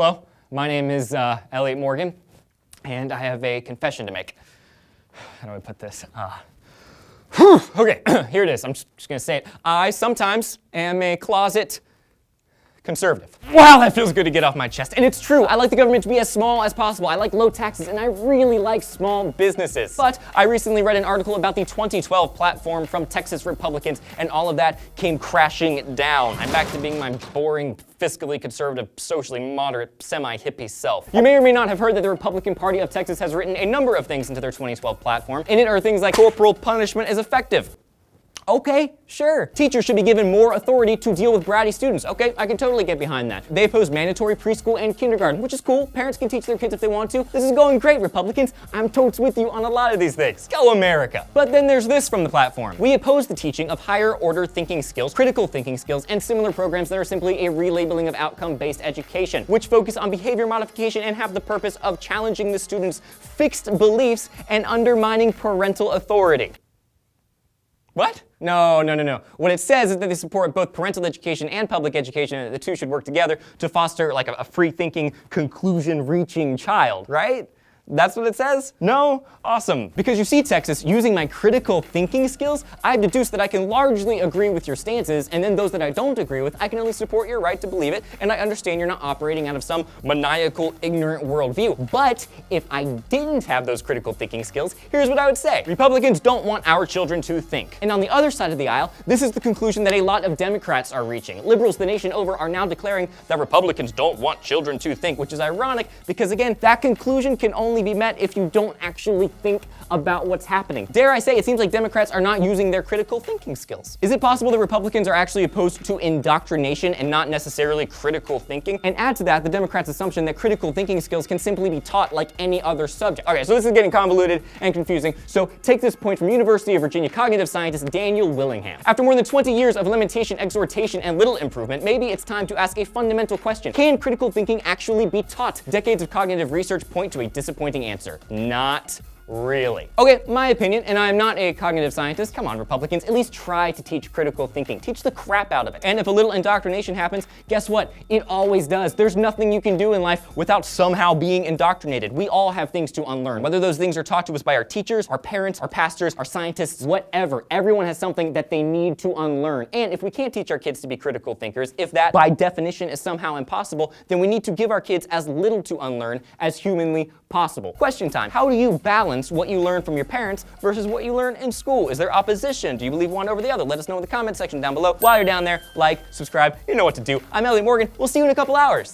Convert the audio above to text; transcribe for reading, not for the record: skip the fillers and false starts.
Hello, my name is Elliot Morgan, and I have a confession to make. How do I put this? Okay, here it is. I'm just gonna say it. I sometimes am a closet conservative. Wow, that feels good to get off my chest. And it's true, I like the government to be as small as possible. I like low taxes, and I really like small businesses. But I recently read an article about the 2012 platform from Texas Republicans, and all of that came crashing down. I'm back to being my boring, fiscally conservative, socially moderate, semi-hippie self. You may or may not have heard that the Republican Party of Texas has written a number of things into their 2012 platform. In it are things like corporal punishment is effective. Okay, sure. Teachers should be given more authority to deal with bratty students. Okay, I can totally get behind that. They oppose mandatory preschool and kindergarten, which is cool. Parents can teach their kids if they want to. This is going great, Republicans. I'm totes with you on a lot of these things. Go America. But then there's this from the platform. We oppose the teaching of higher order thinking skills, critical thinking skills, and similar programs that are simply a relabeling of outcome-based education, which focus on behavior modification and have the purpose of challenging the students' fixed beliefs and undermining parental authority. What? No. What it says is that they support both parental education and public education, and that the two should work together to foster like a free-thinking, conclusion-reaching child, right? That's what it says? No? Awesome. Because you see, Texas, using my critical thinking skills, I've deduced that I can largely agree with your stances, and then those that I don't agree with, I can only support your right to believe it, and I understand you're not operating out of some maniacal, ignorant worldview. But if I didn't have those critical thinking skills, here's what I would say. Republicans don't want our children to think. And on the other side of the aisle, this is the conclusion that a lot of Democrats are reaching. Liberals the nation over are now declaring that Republicans don't want children to think, which is ironic because, again, that conclusion can only be met if you don't actually think about what's happening. Dare I say, it seems like Democrats are not using their critical thinking skills. Is it possible that Republicans are actually opposed to indoctrination and not necessarily critical thinking? And add to that the Democrats' assumption that critical thinking skills can simply be taught like any other subject. Okay, so this is getting convoluted and confusing, so take this point from University of Virginia cognitive scientist Daniel Willingham. After more than 20 years of limitation, exhortation, and little improvement, maybe it's time to ask a fundamental question. Can critical thinking actually be taught? Decades of cognitive research point to a disappointing answer. Not really. Okay, my opinion, and I'm not a cognitive scientist. Come on, Republicans, at least try to teach critical thinking. Teach the crap out of it. And if a little indoctrination happens, guess what? It always does. There's nothing you can do in life without somehow being indoctrinated. We all have things to unlearn. Whether those things are taught to us by our teachers, our parents, our pastors, our scientists, whatever. Everyone has something that they need to unlearn. And if we can't teach our kids to be critical thinkers, if that by definition is somehow impossible, then we need to give our kids as little to unlearn as humanly possible. Question time. How do you balance what you learn from your parents versus what you learn in school? Is there opposition? Do you believe one over the other? Let us know in the comment section down below. While you're down there, like, subscribe, you know what to do. I'm Elliot Morgan. We'll see you in a couple hours.